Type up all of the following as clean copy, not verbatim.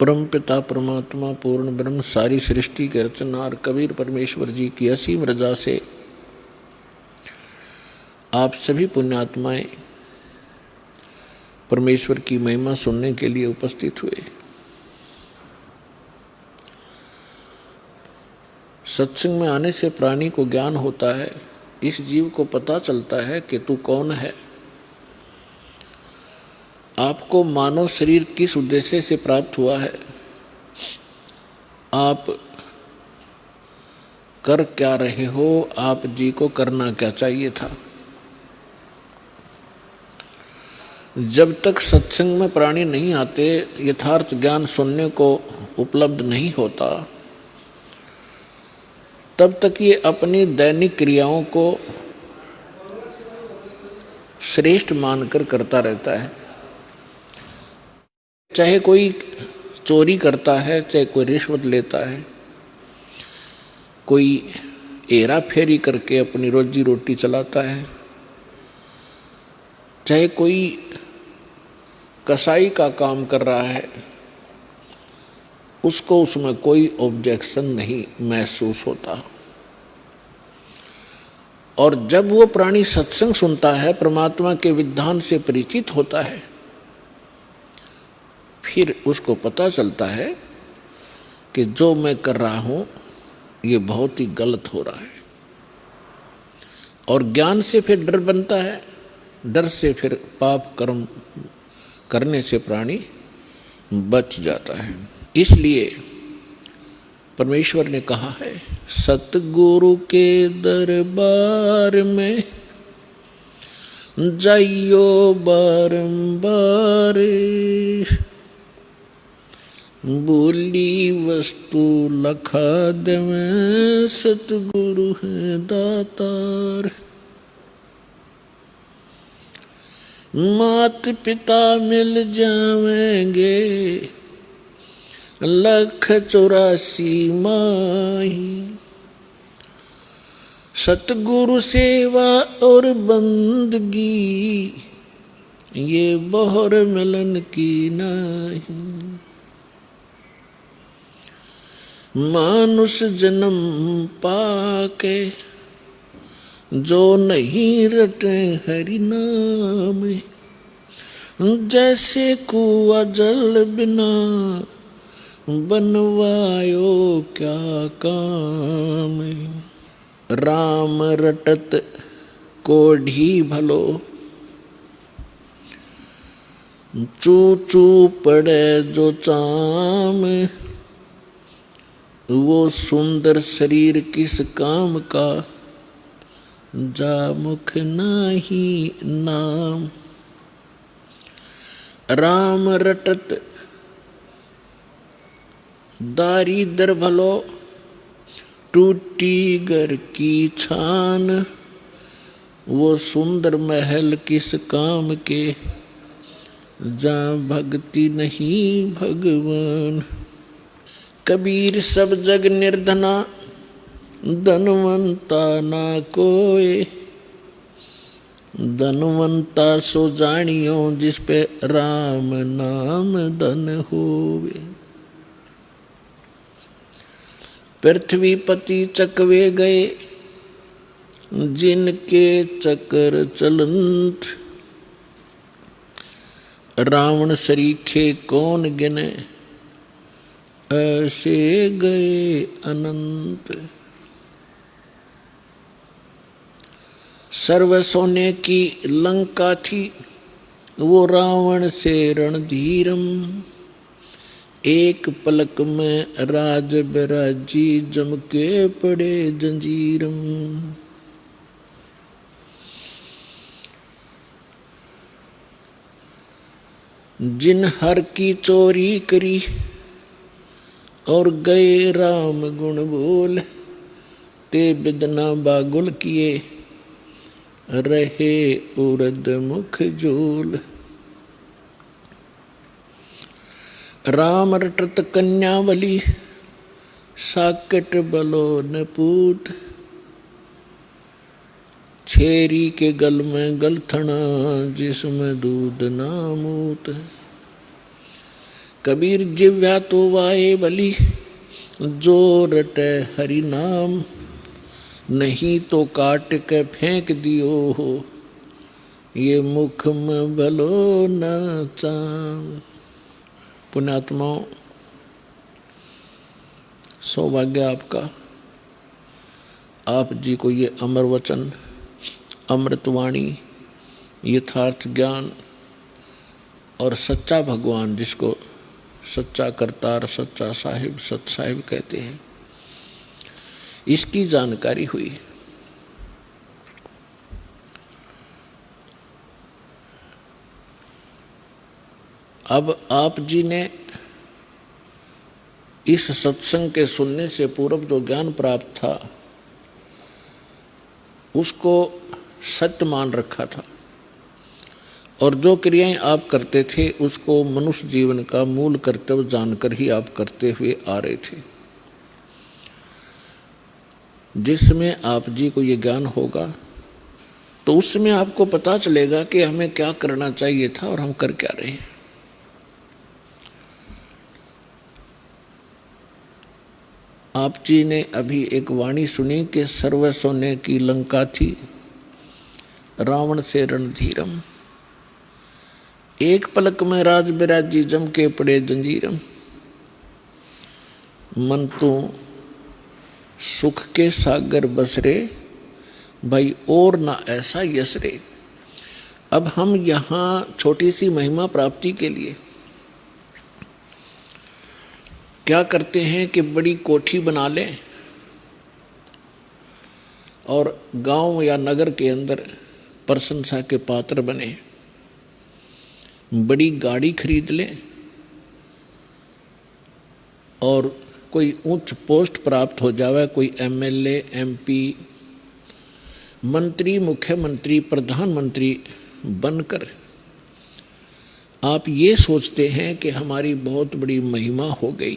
परम पिता परमात्मा पूर्ण ब्रह्म सारी सृष्टि के रचनहार कबीर परमेश्वर जी की असीम रजा से आप सभी पुण्यात्माएं परमेश्वर की महिमा सुनने के लिए उपस्थित हुए। सत्संग में आने से प्राणी को ज्ञान होता है, इस जीव को पता चलता है कि तू कौन है। आपको मानव शरीर किस उद्देश्य से प्राप्त हुआ है, आप कर क्या रहे हो, आप जी को करना क्या चाहिए था। जब तक सत्संग में प्राणी नहीं आते, यथार्थ ज्ञान सुनने को उपलब्ध नहीं होता, तब तक ये अपनी दैनिक क्रियाओं को श्रेष्ठ मानकर करता रहता है। चाहे कोई चोरी करता है, चाहे कोई रिश्वत लेता है, कोई हेरा फेरी करके अपनी रोजी रोटी चलाता है, चाहे कोई कसाई का काम कर रहा है, उसको उसमें कोई ऑब्जेक्शन नहीं महसूस होता। और जब वो प्राणी सत्संग सुनता है, परमात्मा के विधान से परिचित होता है, फिर उसको पता चलता है कि जो मैं कर रहा हूं ये बहुत ही गलत हो रहा है। और ज्ञान से फिर डर बनता है, डर से फिर पाप कर्म करने से प्राणी बच जाता है। इसलिए परमेश्वर ने कहा है, सतगुरु के दरबार में जाइयो बारंबार, बोली वस्तु लखा देवें, सतगुरु है दातार। मात पिता मिल जावेंगे, 184 माही, सतगुरु सेवा और बंदगी ये बहुर मिलन की नहीं। मानुष जन्म पाके जो नहीं रटे हरि नाम, जैसे कुआ जल बिना बनवायो क्या काम। राम रटत कोढ़ी भलो, चू चू पड़े जो चाम, वो सुंदर शरीर किस काम का, जा मुख नाही नाम। राम रटत दारिद्र भलो, टूटी घर की छान, वो सुंदर महल किस काम के, जा भक्ति नहीं भगवान। कबीर सब जग निर्धना, धनवंता ना कोय, धनवंता सो जानियो जिस पे राम नाम धन होवे। पृथ्वीपति चकवे गए, जिनके चक्र चलंत, रावण सरीखे कौन गिने, ऐसे गए अनंत। सर्व सोने की लंका थी, वो रावण से रणधीरम, एक पलक में राज बिराजी, जम के पड़े जंजीरम। जिन हर की चोरी करी, और गए राम गुण बोल, ते बिदना बागुल किए, रहे उर्द मुख जोल। राम रटत कन्यावली, साकट बलो न पूत, छेरी के गल में गलथना, जिसमें दूध ना मूत। कबीर जिव्या तो वाए बली, जो रटे हरि नाम, नहीं तो काट के फेंक दियो हो, ये मुख में भलो न चाम। पुण्यात्माओं, सौभाग्य आपका, आप जी को ये अमर वचन, अमृतवाणी, यथार्थ ज्ञान और सच्चा भगवान, जिसको सच्चा करतार, सच्चा साहिब, सत साहिब कहते हैं, इसकी जानकारी हुई। अब आप जी ने इस सत्संग के सुनने से पूर्व जो ज्ञान प्राप्त था उसको सत्य मान रखा था, और जो क्रियाएं आप करते थे उसको मनुष्य जीवन का मूल कर्तव्य जानकर ही आप करते हुए आ रहे थे। जिसमें आप जी को ये ज्ञान होगा तो उसमें आपको पता चलेगा कि हमें क्या करना चाहिए था और हम कर क्या रहे हैं। आप जी ने अभी एक वाणी सुनी कि सर्व सोने की लंका थी, रावण से रणधीरम, एक पलक में राज बिराजी जम के पड़े जंजीरम, मन तो सुख के सागर बसरे, भाई और ना ऐसा यसरे। अब हम यहाँ छोटी सी महिमा प्राप्ति के लिए क्या करते हैं कि बड़ी कोठी बना लें और गांव या नगर के अंदर प्रशंसा के पात्र बने, बड़ी गाड़ी खरीद लें और कोई उच्च पोस्ट प्राप्त हो जावे, कोई एमएलए, एमपी, मंत्री, मुख्यमंत्री, प्रधानमंत्री बनकर आप ये सोचते हैं कि हमारी बहुत बड़ी महिमा हो गई।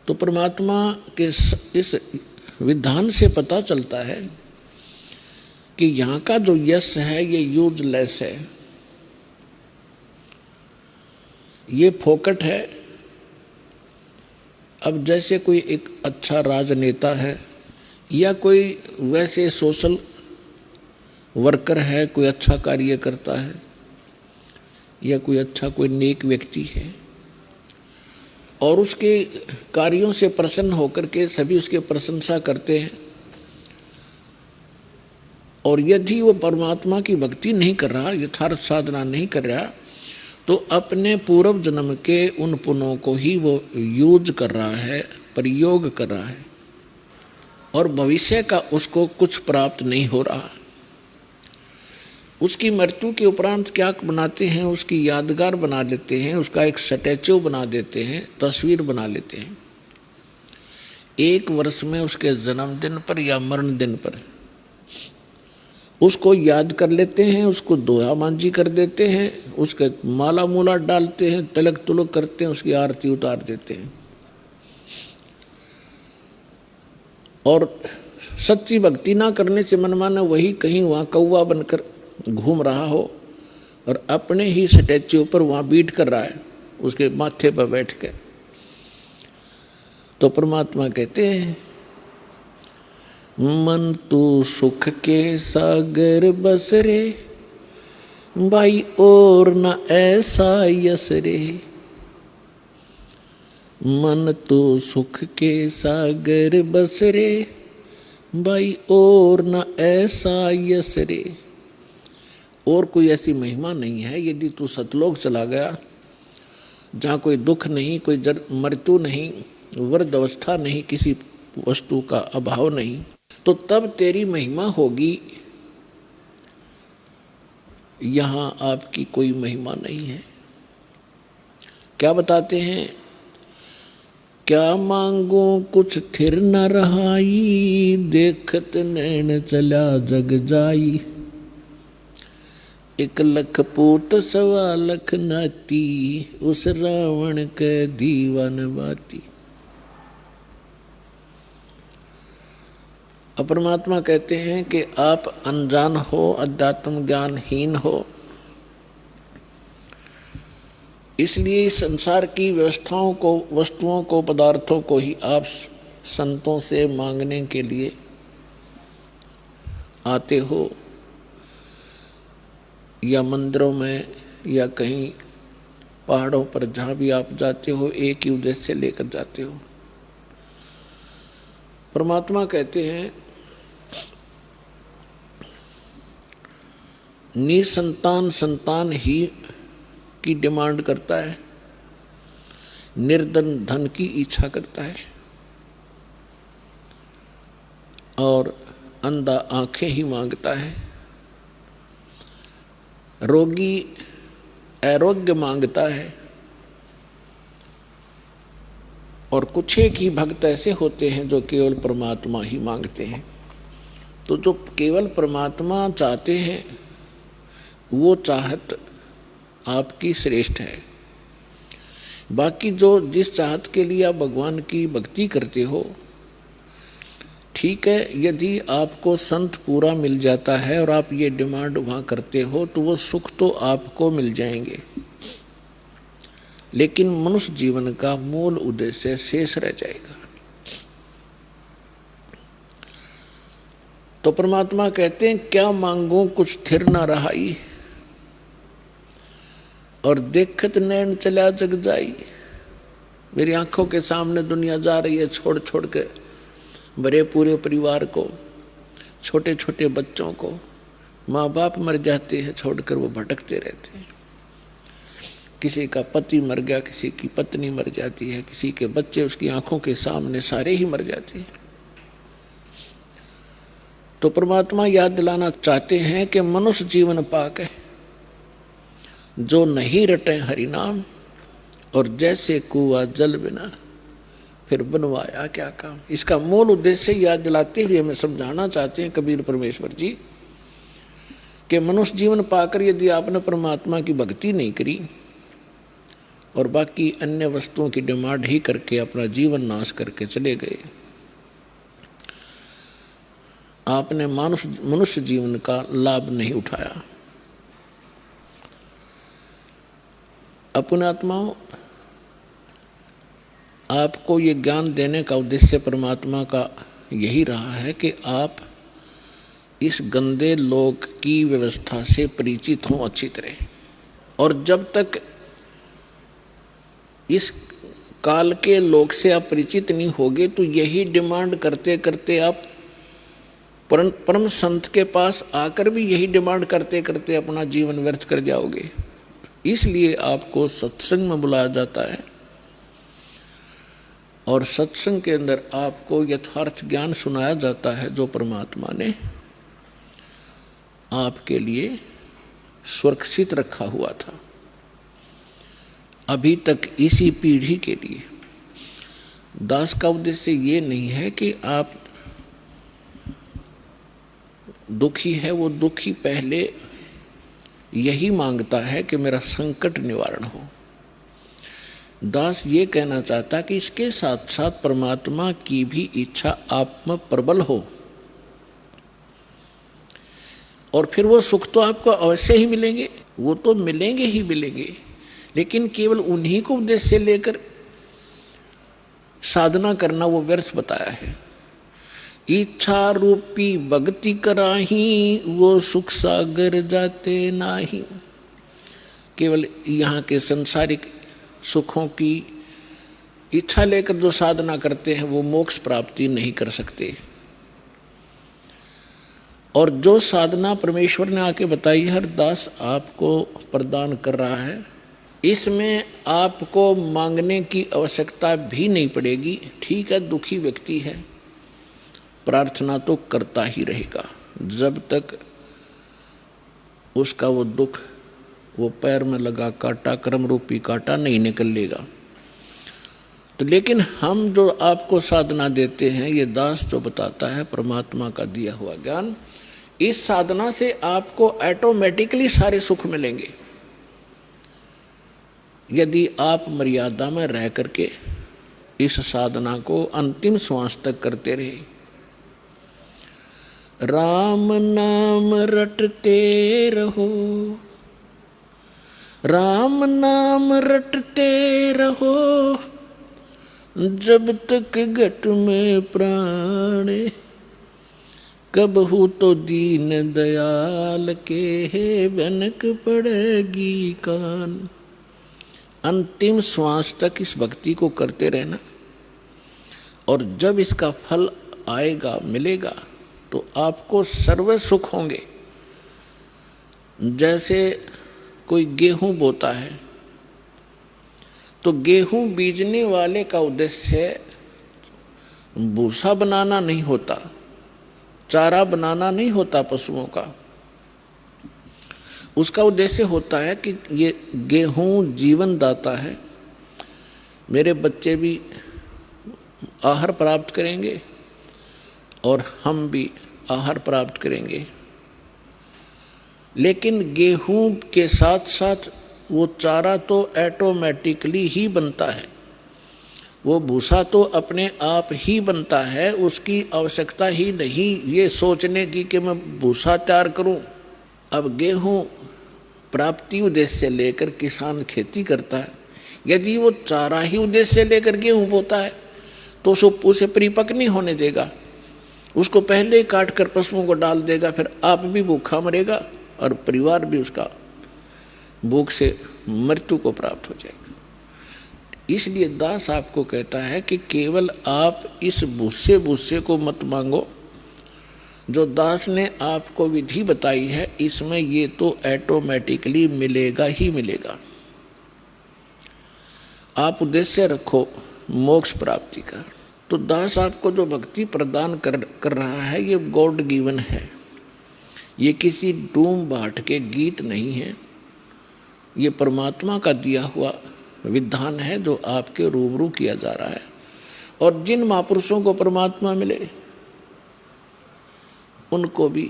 तो परमात्मा के इस विधान से पता चलता है कि यहाँ का जो यश है ये यूजलेस है, ये फोकट है। अब जैसे कोई एक अच्छा राजनेता है या कोई वैसे सोशल वर्कर है, कोई अच्छा कार्य करता है या कोई अच्छा कोई नेक व्यक्ति है और उसके कार्यों से प्रसन्न होकर के सभी उसके प्रशंसा करते हैं, और यदि वो परमात्मा की भक्ति नहीं कर रहा, यथार्थ साधना नहीं कर रहा, तो अपने पूर्व जन्म के उन पुण्यों को ही वो यूज कर रहा है, प्रयोग कर रहा है, और भविष्य का उसको कुछ प्राप्त नहीं हो रहा। उसकी मृत्यु के उपरांत क्या बनाते हैं, उसकी यादगार बना लेते हैं, उसका एक स्टैच्यू बना देते हैं, तस्वीर बना लेते हैं। एक वर्ष में उसके जन्मदिन पर या मरण दिन पर उसको याद कर लेते हैं, उसको दोहा मांझी कर देते हैं, उसके माला मूला डालते हैं, तिलक तुलक करते हैं, उसकी आरती उतार देते हैं। और सच्ची भक्ति ना करने से मनमाना वही कहीं वहाँ कौवा बनकर घूम रहा हो और अपने ही स्टैच्यू पर वहाँ बीट कर रहा है, उसके माथे पर बैठ के। तो परमात्मा कहते हैं, मन तू सुख के सागर बसरे, भाई और न ऐसा यसरे। मन तो सुख के सागर बसरे, भाई और न ऐसा यसरे। और कोई ऐसी महिमा नहीं है यदि तू सतलोक चला गया, जहाँ कोई दुख नहीं, कोई मृत्यु नहीं, वृद्ध अवस्था नहीं, किसी वस्तु का अभाव नहीं, तो तब तेरी महिमा होगी। यहाँ आपकी कोई महिमा नहीं है। क्या बताते हैं, क्या मांगो कुछ थिर न रहाई, देखत नैन चला जग जाई। एक लख पूत सवा लख नाती, उस रावण के दीवान बाती। परमात्मा कहते हैं कि आप अनजान हो, अध्यात्म ज्ञानहीन हो, इसलिए इस संसार की व्यवस्थाओं को, वस्तुओं को, पदार्थों को ही आप संतों से मांगने के लिए आते हो, या मंदिरों में या कहीं पहाड़ों पर जहाँ भी आप जाते हो एक ही उद्देश्य से लेकर जाते हो। परमात्मा कहते हैं निसंतान संतान ही की डिमांड करता है, निर्धन धन की इच्छा करता है, और अंधा आंखें ही मांगता है, रोगी आरोग्य मांगता है, और कुछ एक ही भक्त ऐसे होते हैं जो केवल परमात्मा ही मांगते हैं। तो जो केवल परमात्मा चाहते हैं वो चाहत आपकी श्रेष्ठ है। बाकी जो जिस चाहत के लिए आप भगवान की भक्ति करते हो, ठीक है, यदि आपको संत पूरा मिल जाता है और आप ये डिमांड वहाँ करते हो तो वो सुख तो आपको मिल जाएंगे, लेकिन मनुष्य जीवन का मूल उद्देश्य शेष रह जाएगा। तो परमात्मा कहते हैं क्या मांगूं कुछ स्थिर न रहाई, और देखत नैन चला जग जाई। मेरी आंखों के सामने दुनिया जा रही है छोड़ छोड़ के, बड़े पूरे परिवार को, छोटे छोटे बच्चों को, माँ बाप मर जाते हैं छोड़कर, वो भटकते रहते हैं। किसी का पति मर गया, किसी की पत्नी मर जाती है, किसी के बच्चे उसकी आंखों के सामने सारे ही मर जाते हैं। तो परमात्मा याद दिलाना चाहते हैं कि मनुष्य जीवन पाक है, जो नहीं रटे हरि नाम, और जैसे कुआ जल बिना फिर बनवाया क्या काम। इसका मूल उद्देश्य याद दिलाते हुए हमें समझाना चाहते हैं कबीर परमेश्वर जी कि मनुष्य जीवन पाकर यदि आपने परमात्मा की भक्ति नहीं करी और बाकी अन्य वस्तुओं की डिमांड ही करके अपना जीवन नाश करके चले गए, आपने मनुष्य जीवन का लाभ नहीं उठाया। अपने आत्माओं, आपको ये ज्ञान देने का उद्देश्य परमात्मा का यही रहा है कि आप इस गंदे लोक की व्यवस्था से परिचित हों अच्छी तरह, और जब तक इस काल के लोक से आप परिचित नहीं होगे तो यही डिमांड करते करते आप परम संत के पास आकर भी यही डिमांड करते करते अपना जीवन व्यर्थ कर जाओगे। इसलिए आपको सत्संग में बुलाया जाता है, और सत्संग के अंदर आपको यथार्थ ज्ञान सुनाया जाता है जो परमात्मा ने आपके लिए सुरक्षित रखा हुआ था अभी तक इसी पीढ़ी के लिए। दास का उद्देश्य ये नहीं है कि आप दुखी है, वो दुखी पहले यही मांगता है कि मेरा संकट निवारण हो। दास ये कहना चाहता कि इसके साथ साथ परमात्मा की भी इच्छा आप में प्रबल हो, और फिर वो सुख तो आपको अवश्य ही मिलेंगे, वो तो मिलेंगे ही मिलेंगे, लेकिन केवल उन्हीं को उद्देश्य लेकर साधना करना वो व्यर्थ बताया है। इच्छा रूपी भक्ति कराही, वो सुख सागर जाते नाही। केवल यहाँ के संसारिक सुखों की इच्छा लेकर जो साधना करते हैं वो मोक्ष प्राप्ति नहीं कर सकते। और जो साधना परमेश्वर ने आके बताई हर दास आपको प्रदान कर रहा है, इसमें आपको मांगने की आवश्यकता भी नहीं पड़ेगी। ठीक है, दुखी व्यक्ति है, प्रार्थना तो करता ही रहेगा जब तक उसका वो दुख, वो पैर में लगा कांटा, कर्म रूपी कांटा नहीं निकल लेगा। तो लेकिन हम जो आपको साधना देते हैं, ये दास जो बताता है परमात्मा का दिया हुआ ज्ञान, इस साधना से आपको ऑटोमेटिकली सारे सुख मिलेंगे यदि आप मर्यादा में रह करके इस साधना को अंतिम श्वास तक करते रहे। राम नाम रटते रहो, राम नाम रटते रहो जब तक घट में प्राण, कबहू तो दीन दयाल के भनक पड़ेगी कान। अंतिम श्वास तक इस भक्ति को करते रहना, और जब इसका फल आएगा, मिलेगा, तो आपको सर्व सुख होंगे। जैसे कोई गेहूं बोता है तो गेहूं बीजने वाले का उद्देश्य भूसा बनाना नहीं होता, चारा बनाना नहीं होता पशुओं का। उसका उद्देश्य होता है कि ये गेहूं जीवन दाता है, मेरे बच्चे भी आहार प्राप्त करेंगे और हम भी आहार प्राप्त करेंगे। लेकिन गेहूं के साथ साथ वो चारा तो ऑटोमेटिकली ही बनता है, वो भूसा तो अपने आप ही बनता है, उसकी आवश्यकता ही नहीं ये सोचने की कि मैं भूसा तैयार करूं। अब गेहूं प्राप्ति उद्देश्य से लेकर किसान खेती करता है, यदि वो चारा ही उद्देश्य से लेकर गेहूं बोता है तो उसे परिपक्व नहीं होने देगा, उसको पहले ही काट कर पशुओं को डाल देगा, फिर आप भी भूखा मरेगा और परिवार भी उसका भूख से मृत्यु को प्राप्त हो जाएगा। इसलिए दास आपको कहता है कि केवल आप इस भूसे को मत मांगो, जो दास ने आपको विधि बताई है इसमें ये तो ऑटोमेटिकली मिलेगा ही मिलेगा। आप उद्देश्य रखो मोक्ष प्राप्ति का। तो दास आपको जो भक्ति प्रदान कर रहा है ये गॉड गिवन है, ये किसी डूम बाट के गीत नहीं है, ये परमात्मा का दिया हुआ विधान है जो आपके रूबरू किया जा रहा है। और जिन महापुरुषों को परमात्मा मिले उनको भी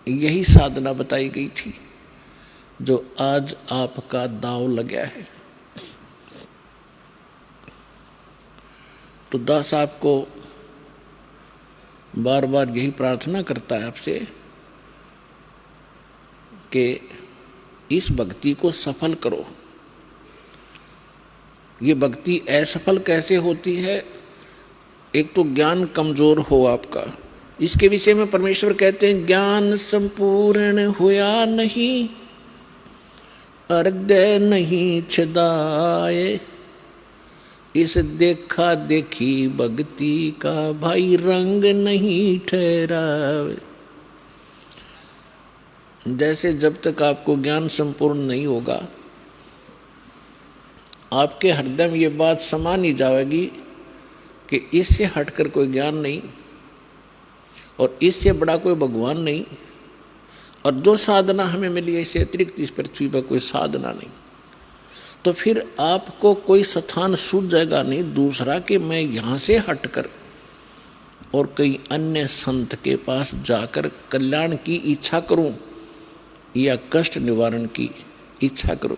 यही साधना बताई गई थी जो आज आपका दांव लगा है। तो दास आपको बार बार यही प्रार्थना करता है आपसे कि इस भक्ति को सफल करो। ये भक्ति असफल कैसे होती है? एक तो ज्ञान कमजोर हो आपका, इसके विषय में परमेश्वर कहते हैं ज्ञान संपूर्ण हुआ नहीं, हृदय नहीं छदाए, इस देखा देखी भक्ति का भाई रंग नहीं ठहरावे। जैसे जब तक आपको ज्ञान संपूर्ण नहीं होगा, आपके हृदय में ये बात समा नहीं जाएगी कि इससे हटकर कोई ज्ञान नहीं और इससे बड़ा कोई भगवान नहीं, और जो साधना हमें मिली है इससे अतिरिक्त इस पृथ्वी पर कोई साधना नहीं, तो फिर आपको कोई स्थान सूझ जाएगा नहीं दूसरा कि मैं यहाँ से हटकर और कई अन्य संत के पास जाकर कल्याण की इच्छा करूं या कष्ट निवारण की इच्छा करूं।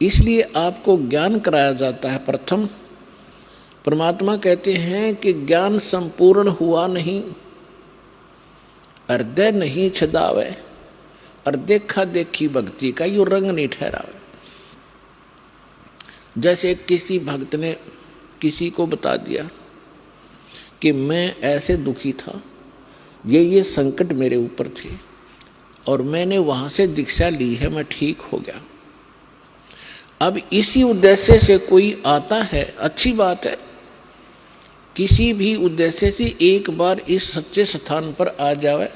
इसलिए आपको ज्ञान कराया जाता है। प्रथम परमात्मा कहते हैं कि ज्ञान संपूर्ण हुआ नहीं, हृदय नहीं छदावे, और देखा देखी भक्ति का यो रंग नहीं ठहरावे। जैसे किसी भक्त ने किसी को बता दिया कि मैं ऐसे दुखी था, ये संकट मेरे ऊपर थे और मैंने वहाँ से दीक्षा ली है, मैं ठीक हो गया। अब इसी उद्देश्य से कोई आता है, अच्छी बात है, किसी भी उद्देश्य से एक बार इस सच्चे स्थान पर आ जावे,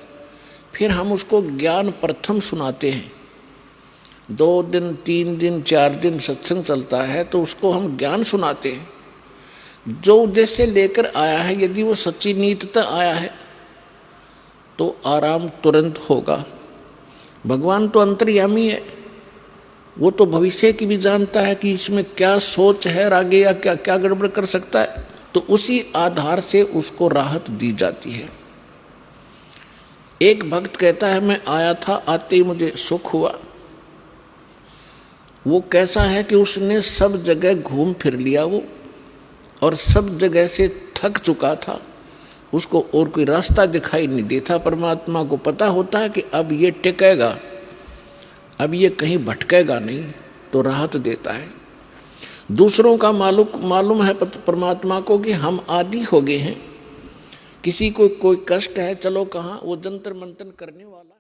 फिर हम उसको ज्ञान प्रथम सुनाते हैं। 2 दिन 3 दिन 4 दिन सत्संग चलता है तो उसको हम ज्ञान सुनाते हैं। जो उद्देश्य लेकर आया है यदि वो सच्ची नीयत आया है तो आराम तुरंत होगा। भगवान तो अंतर्यामी है, वो तो भविष्य की भी जानता है कि इसमें क्या सोच है, आगे या क्या क्या गड़बड़ कर सकता है, तो उसी आधार से उसको राहत दी जाती है। एक भक्त कहता है मैं आया था, आते ही मुझे सुख हुआ। वो कैसा है कि उसने सब जगह घूम फिर लिया वो, और सब जगह से थक चुका था, उसको और कोई रास्ता दिखाई नहीं देता। परमात्मा को पता होता है कि अब ये टिकेगा, अब ये कहीं भटकेगा नहीं तो राहत देता है। दूसरों का मालूम है परमात्मा को कि हम आदी हो गए हैं, किसी को कोई कष्ट है, चलो कहाँ वो जंतर मंतर करने वाला